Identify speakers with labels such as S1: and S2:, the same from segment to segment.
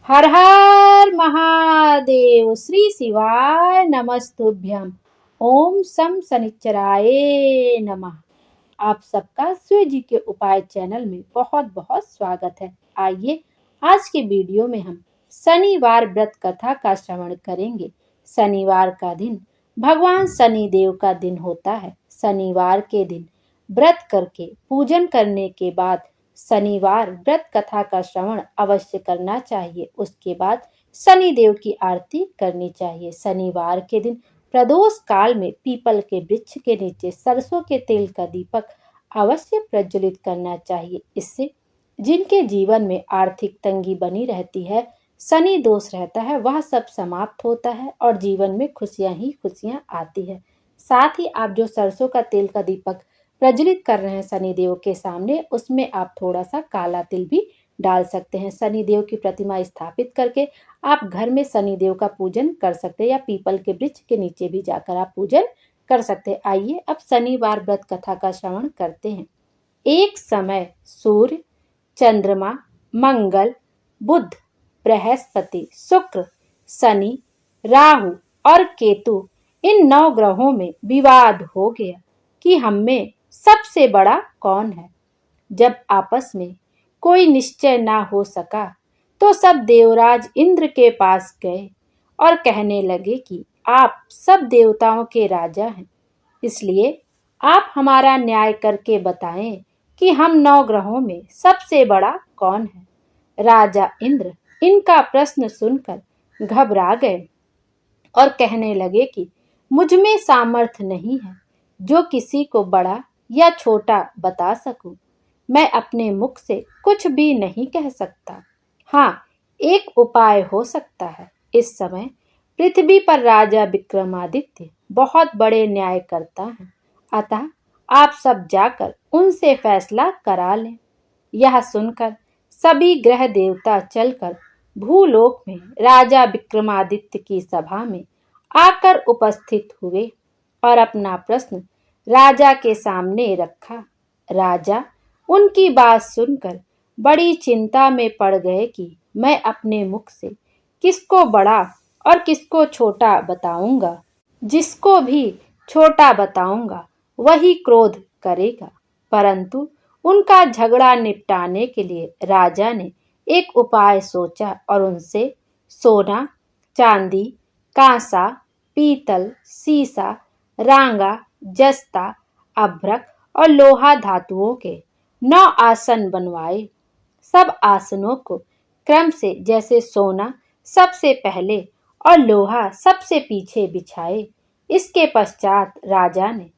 S1: हर हर महादेव। श्री शिवाय नमस्तुभ्यम। ओम सम शनिचराय नमः। आप सबका सूर्य जी के उपाय चैनल में बहुत बहुत स्वागत है। आइए आज के वीडियो में हम शनिवार व्रत कथा का श्रवण करेंगे। शनिवार का दिन भगवान शनि देव का दिन होता है। शनिवार के दिन व्रत करके पूजन करने के बाद शनिवार व्रत कथा का श्रवण अवश्य करना चाहिए। उसके बाद शनि देव की आरती करनी चाहिए। शनिवार के दिन प्रदोष काल में पीपल के वृक्ष के नीचे सरसों के तेल का दीपक अवश्य प्रज्वलित करना चाहिए। इससे जिनके जीवन में आर्थिक तंगी बनी रहती है, शनि दोष रहता है, वह सब समाप्त होता है और जीवन में खुशियां ही खुशियां आती है। साथ ही आप जो सरसों का तेल का दीपक प्रज्वलित कर रहे हैं शनिदेव के सामने, उसमें आप थोड़ा सा काला तिल भी डाल सकते हैं। शनिदेव की प्रतिमा स्थापित करके आप घर में शनिदेव का पूजन कर सकते हैं या पीपल के वृक्ष के नीचे भी जाकर आप पूजन कर सकते हैं। आइए अब शनिवार व्रत कथा का श्रवण करते हैं। एक समय सूर्य, चंद्रमा, मंगल, बुध, बृहस्पति, शुक्र, शनि, राहु और केतु इन 9 ग्रहों में विवाद हो गया कि हम में सबसे बड़ा कौन है। जब आपस में कोई निश्चय ना हो सका तो सब देवराज इंद्र के पास गए और कहने लगे कि आप सब देवताओं के राजा हैं, इसलिए आप हमारा न्याय करके बताएं कि हम 9 ग्रहों में सबसे बड़ा कौन है। राजा इंद्र इनका प्रश्न सुनकर घबरा गए और कहने लगे कि मुझ में सामर्थ्य नहीं है जो किसी को बड़ा या छोटा बता सकूं। मैं अपने मुख से कुछ भी नहीं कह सकता। हाँ, एक उपाय हो सकता है। इस समय पृथ्वी पर राजा विक्रमादित्य बहुत बड़े न्याय करता है, अतः आप सब जाकर उनसे फैसला करा लें। यह सुनकर सभी ग्रह देवता चलकर भूलोक में राजा विक्रमादित्य की सभा में आकर उपस्थित हुए और अपना प्रश्न राजा के सामने रखा। राजा उनकी बात सुनकर बड़ी चिंता में पड़ गए कि मैं अपने मुख से किसको बड़ा और किसको छोटा बताऊंगा। जिसको भी छोटा बताऊंगा वही क्रोध करेगा। परंतु उनका झगड़ा निपटाने के लिए राजा ने एक उपाय सोचा और उनसे सोना, चांदी, कांसा, पीतल, सीसा, रांगा, जस्ता, अभ्रक और लोहा धातुओं के 9 आसन बनवाए। सब आसनों को क्रम से जैसे सोना सबसे पहले और लोहा सबसे पीछे बिछाए। इसके पश्चात राजा ने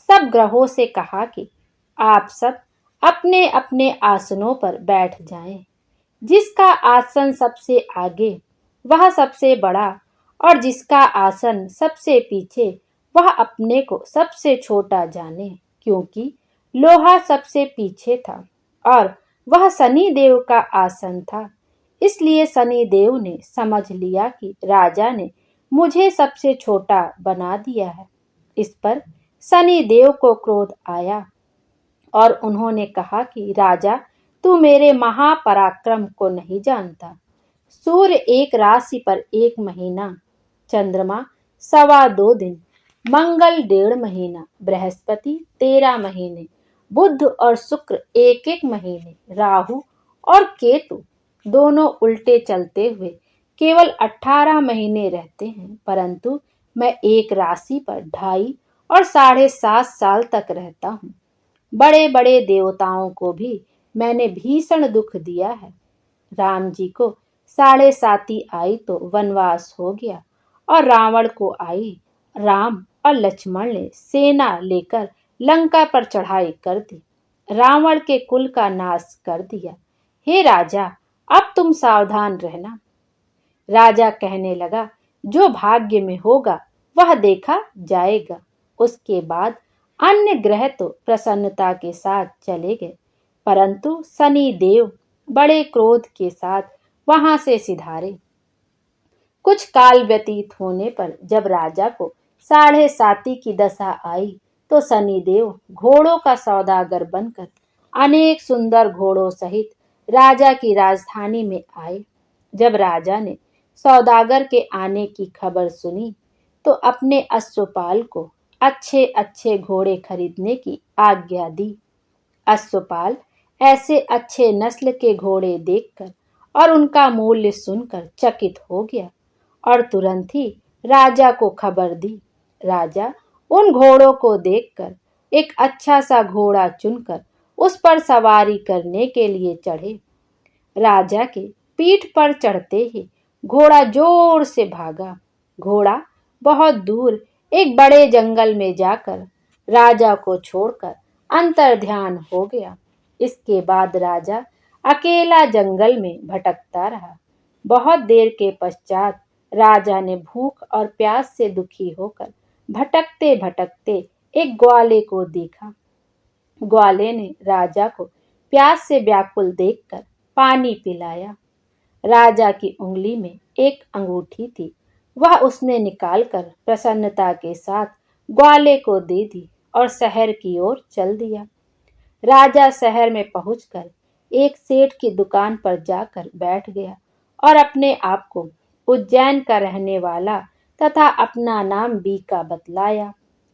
S1: सब ग्रहों से कहा कि आप सब अपने अपने आसनों पर बैठ जाएं। जिसका आसन सबसे आगे वह सबसे बड़ा और जिसका आसन सबसे पीछे वह अपने को सबसे छोटा जाने, क्योंकि लोहा सबसे पीछे था और वह शनि देव का आसन था। इसलिए शनि देव ने समझ लिया कि राजा ने मुझे सबसे छोटा बना दिया है। इस पर शनि देव को क्रोध आया और उन्होंने कहा कि राजा, तू मेरे महापराक्रम को नहीं जानता। सूर्य एक राशि पर 1 महीना, चंद्रमा 2.25 दिन, मंगल 1.5 महीना, बृहस्पति 13 महीने, बुध और शुक्र 1-1 महीने, राहु और केतु दोनों उल्टे चलते हुए केवल 18 महीने रहते हैं। परंतु मैं एक राशि पर 2.5 और 7.5 साल तक रहता हूँ। बड़े बड़े देवताओं को भी मैंने भीषण दुख दिया है। राम जी को 7.5 आई तो वनवास हो गया और रावण को आई। राम और लक्ष्मण ने सेना लेकर लंका पर चढ़ाई कर दी, रावण के कुल का नाश कर दिया। हे राजा, अब तुम सावधान रहना। राजा कहने लगा, जो भाग्य में होगा वह देखा जाएगा। उसके बाद अन्य ग्रह तो प्रसन्नता के साथ चले गए, परंतु शनि देव बड़े क्रोध के साथ वहां से सिधारे। कुछ काल व्यतीत होने पर जब राजा को 7.5 की दशा आई तो शनिदेव घोड़ों का सौदागर बनकर अनेक सुंदर घोड़ों सहित राजा की राजधानी में आए। जब राजा ने सौदागर के आने की खबर सुनी तो अपने अश्वपाल को अच्छे अच्छे घोड़े खरीदने की आज्ञा दी। अश्वपाल ऐसे अच्छे नस्ल के घोड़े देखकर और उनका मूल्य सुनकर चकित हो गया और तुरंत ही राजा को खबर दी। राजा उन घोड़ों को देखकर एक अच्छा सा घोड़ा चुनकर उस पर सवारी करने के लिए चढ़े। राजा के पीठ पर चढ़ते ही घोड़ा जोर से भागा। घोड़ा बहुत दूर एक बड़े जंगल में जाकर राजा को छोड़कर अंतर्ध्यान हो गया। इसके बाद राजा अकेला जंगल में भटकता रहा। बहुत देर के पश्चात राजा ने भूख और प्यास से दुखी होकर भटकते भटकते एक ग्वाले को देखा। ग्वाले ने राजा को प्यास से व्याकुल देखकर पानी पिलाया। राजा की उंगली में एक अंगूठी थी, वह उसने निकालकर प्रसन्नता के साथ ग्वाले को दे दी और शहर की ओर चल दिया। राजा शहर में पहुंचकर एक सेठ की दुकान पर जाकर बैठ गया और अपने आप को उज्जैन का रहने वाला तथा अपना नाम बीका बतलाया।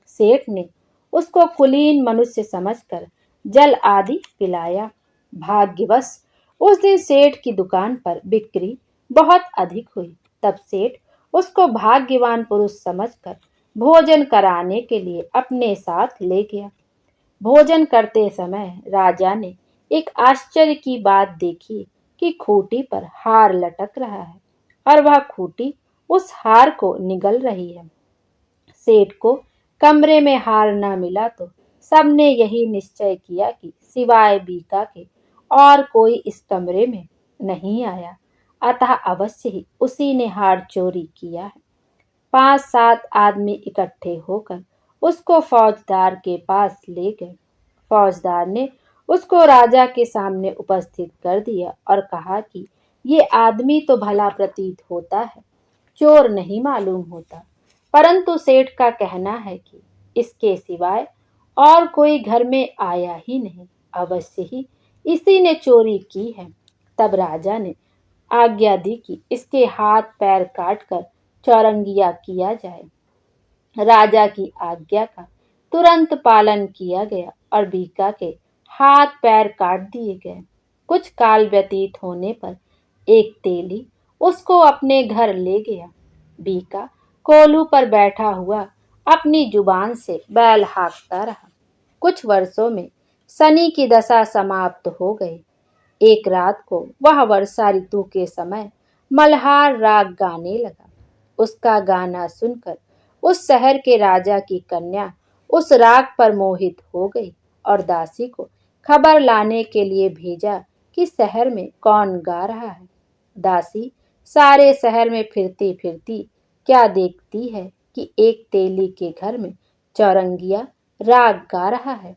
S1: सेठ ने उसको कुलीन मनुष्य समझकर जल आदि पिलाया। भाग्यवश उस दिन सेठ की दुकान पर बिक्री बहुत अधिक हुई। तब सेठ उसको भाग्यवान पुरुष समझकर भोजन कराने के लिए अपने साथ ले गया। भोजन करते समय राजा ने एक आश्चर्य की बात देखी कि खूंटी पर हार लटक रहा है और वह खूंटी उस हार को निगल रही है। सेठ को कमरे में हार न मिला तो सबने यही निश्चय किया कि सिवाय बीका के और कोई इस कमरे में नहीं आया, अतः अवश्य ही उसी ने हार चोरी किया है। 5-7 आदमी इकट्ठे होकर उसको फौजदार के पास ले गए। फौजदार ने उसको राजा के सामने उपस्थित कर दिया और कहा कि ये आदमी तो भला प्रतीत होता है, चोर नहीं मालूम होता, परंतु सेठ का कहना है कि इसके सिवाय और कोई घर में आया ही नहीं, अवश्य ही इसी ने चोरी की है। तब राजा ने आज्ञा दी कि इसके हाथ पैर काटकर चौरंगिया किया जाए। राजा की आज्ञा का तुरंत पालन किया गया और बीका के हाथ पैर काट दिए गए। कुछ काल व्यतीत होने पर एक तेली उसको अपने घर ले गया। बीका कोलू पर बैठा हुआ अपनी जुबान से बैल हाँकता रहा। कुछ वर्षों में शनि की दशा समाप्त हो गई। एक रात को वह वर्षा ऋतु के समय मल्हार राग गाने लगा। उसका गाना सुनकर उस शहर के राजा की कन्या उस राग पर मोहित हो गई और दासी को खबर लाने के लिए भेजा कि शहर में कौन गा रहा है। दासी सारे शहर में फिरती फिरती क्या देखती है कि एक तेली के घर में चौरंगिया राग गा रहा है।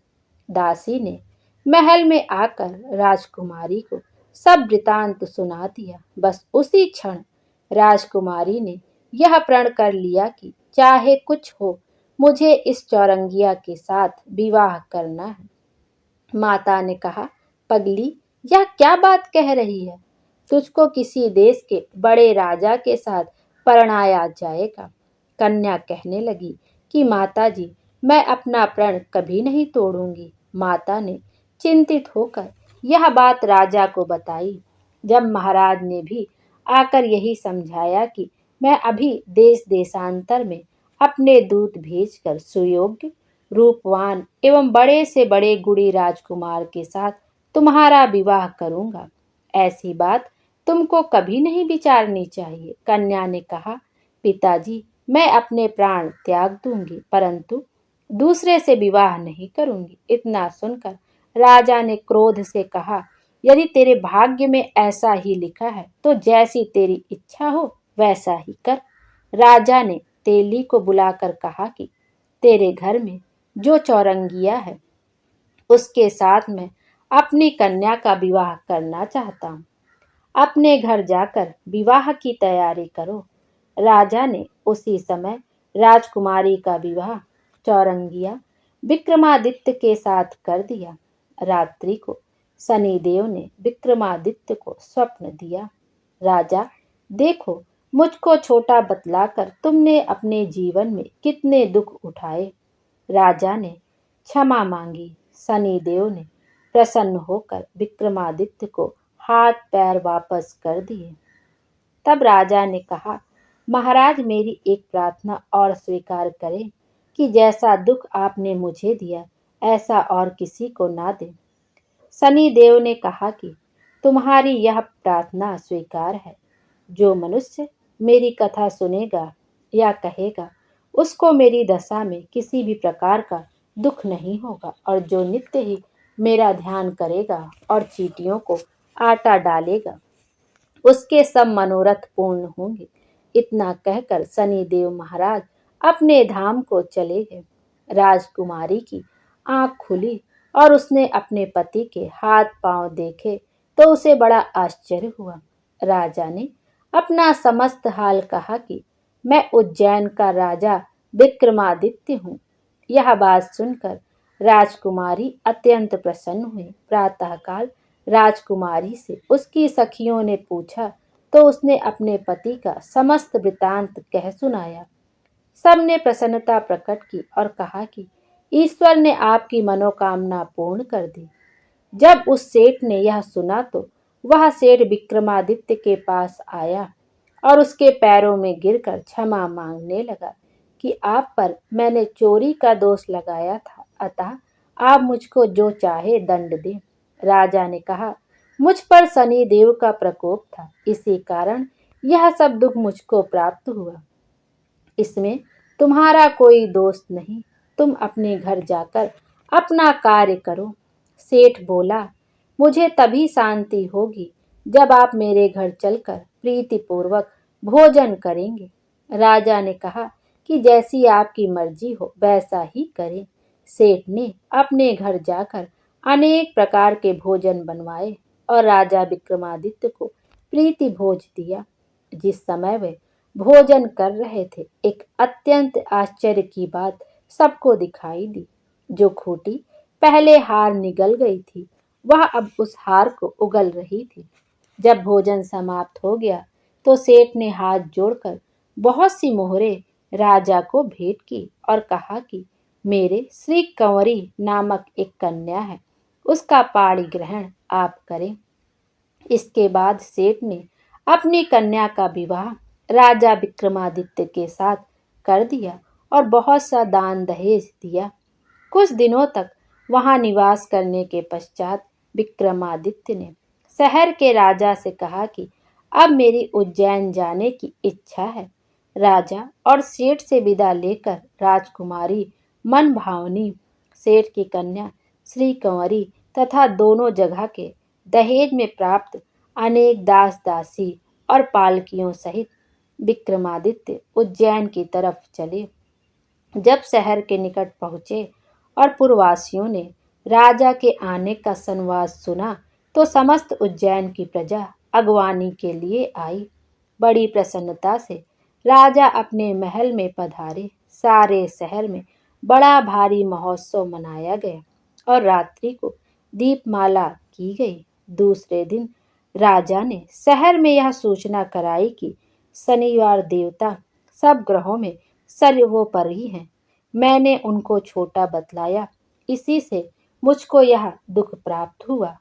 S1: दासी ने महल में आकर राजकुमारी को सब वृतांत सुना दिया। बस उसी क्षण राजकुमारी ने यह प्रण कर लिया कि चाहे कुछ हो, मुझे इस चौरंगिया के साथ विवाह करना है। माता ने कहा, पगली, यह क्या बात कह रही है? तुझको किसी देश के बड़े राजा के साथ परणाया जाएगा। कन्या कहने लगी कि माताजी, मैं अपना प्रण कभी नहीं तोड़ूंगी। माता ने चिंतित होकर यह बात राजा को बताई। जब महाराज ने भी आकर यही समझाया कि मैं अभी देश देशांतर में अपने दूत भेजकर सुयोग्य, रूपवान एवं बड़े से बड़े गुणी राजकुमार के साथ तुम्हारा विवाह करूंगा, ऐसी बात तुमको कभी नहीं विचारनी चाहिए। कन्या ने कहा, पिताजी, मैं अपने प्राण त्याग दूंगी, परंतु दूसरे से विवाह नहीं करूंगी। इतना सुनकर राजा ने क्रोध से कहा, यदि तेरे भाग्य में ऐसा ही लिखा है तो जैसी तेरी इच्छा हो वैसा ही कर। राजा ने तेली को बुलाकर कहा कि तेरे घर में जो चौरंगिया है उसके साथ मैं अपनी कन्या का विवाह करना चाहता हूँ। अपने घर जाकर विवाह की तैयारी करो। राजा ने उसी समय राजकुमारी का विवाह चौरंगिया विक्रमादित्य के साथ कर दिया। रात्रि को शनिदेव ने विक्रमादित्य को स्वप्न दिया राजा, देखो, मुझको छोटा बतलाकर तुमने अपने जीवन में कितने दुख उठाए। राजा ने क्षमा मांगी। शनिदेव ने प्रसन्न होकर विक्रमादित्य को हाथ पैर वापस कर दिए। तब राजा ने कहा, महाराज, मेरी एक प्रार्थना और स्वीकार करें कि जैसा दुख आपने मुझे दिया ऐसा और किसी को ना दे। शनिदेव ने कहा कि तुम्हारी यह प्रार्थना स्वीकार है। जो मनुष्य मेरी कथा सुनेगा या कहेगा, उसको मेरी दशा में किसी भी प्रकार का दुख नहीं होगा, और जो नित्य ही मेरा ध्यान करेगा और चींटियों को आटा डालेगा, उसके सब मनोरथ पूर्ण होंगे। इतना कहकर शनिदेव महाराज अपने धाम को चले गए। राजकुमारी की आंख खुली और उसने अपने पति के हाथ पांव देखे तो उसे बड़ा आश्चर्य हुआ। राजा ने अपना समस्त हाल कहा कि मैं उज्जैन का राजा विक्रमादित्य हूँ। यह बात सुनकर राजकुमारी अत्यंत प्रसन्न हुई। प्रातःकाल राजकुमारी से उसकी सखियों ने पूछा तो उसने अपने पति का समस्त वृतांत कह सुनाया। सबने प्रसन्नता प्रकट की और कहा कि ईश्वर ने आपकी मनोकामना पूर्ण कर दी। जब उस सेठ ने यह सुना तो वह सेठ विक्रमादित्य के पास आया और उसके पैरों में गिरकर क्षमा मांगने लगा कि आप पर मैंने चोरी का दोष लगाया था, अतः आप मुझको जो चाहे दंड दें। राजा ने कहा, मुझ पर शनि देव का प्रकोप था, इसी कारण यह सब दुख मुझको प्राप्त हुआ। इसमें तुम्हारा कोई दोष नहीं। तुम अपने घर जाकर अपना कार्य करो। सेठ बोला, मुझे तभी शांति होगी जब आप मेरे घर चलकर प्रीतिपूर्वक भोजन करेंगे। राजा ने कहा कि जैसी आपकी मर्जी हो वैसा ही करें। सेठ ने अपने घर जाकर अनेक प्रकार के भोजन बनवाए और राजा विक्रमादित्य को प्रीति भोज दिया। जिस समय वे भोजन कर रहे थे, एक अत्यंत आश्चर्य की बात सबको दिखाई दी। जो खूंटी पहले हार निगल गई थी, वह अब उस हार को उगल रही थी। जब भोजन समाप्त हो गया तो सेठ ने हाथ जोड़कर बहुत सी मोहरें राजा को भेंट की और कहा कि मेरे श्री कंवरी नामक एक कन्या है, उसका पाणी ग्रहण आप करें। इसके बाद सेठ ने अपनी कन्या का विवाह राजा विक्रमादित्य के साथ कर दिया और बहुत सा दान दहेज दिया। कुछ दिनों तक वहां निवास करने के पश्चात विक्रमादित्य ने शहर के राजा से कहा कि अब मेरी उज्जैन जाने की इच्छा है। राजा और सेठ से विदा लेकर राजकुमारी मन भावनी सेठ की कन्या श्री कंवरी तथा दोनों जगह के दहेज में प्राप्त अनेक दास दासी और पालकियों सहित विक्रमादित्य उज्जैन की तरफ चले। जब शहर के निकट पहुंचे और पुरवासियों ने राजा के आने का संवाद सुना तो समस्त उज्जैन की प्रजा अगवानी के लिए आई। बड़ी प्रसन्नता से राजा अपने महल में पधारे। सारे शहर में बड़ा भारी महोत्सव मनाया गया और रात्रि को दीपमाला की गई। दूसरे दिन राजा ने शहर में यह सूचना कराई कि शनिवार देवता सब ग्रहों में सर्वोपरि हैं। मैंने उनको छोटा बतलाया, इसी से मुझको यह दुख प्राप्त हुआ।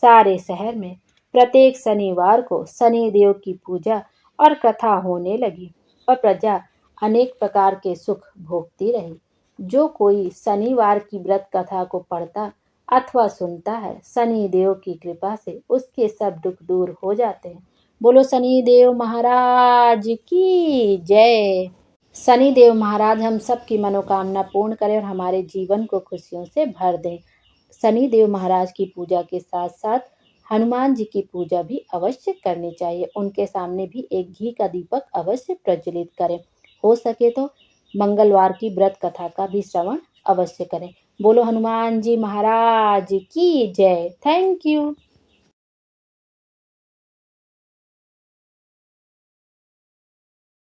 S1: सारे शहर में प्रत्येक शनिवार को शनिदेव की पूजा और कथा होने लगी और प्रजा अनेक प्रकार के सुख भोगती रही। जो कोई शनिवार की व्रत कथा को पढ़ता अथवा सुनता है, शनि देव की कृपा से उसके सब दुख दूर हो जाते हैं। बोलो शनि देव महाराज की जय। शनि देव महाराज हम सब की मनोकामना पूर्ण करें और हमारे जीवन को खुशियों से भर दें। शनि देव महाराज की पूजा के साथ साथ हनुमान जी की पूजा भी अवश्य करनी चाहिए। उनके सामने भी एक घी का दीपक अवश्य प्रज्वलित करें। हो सके तो मंगलवार की व्रत कथा का भी श्रवण अवश्य करें। बोलो हनुमान जी महाराज की जय। Thank you.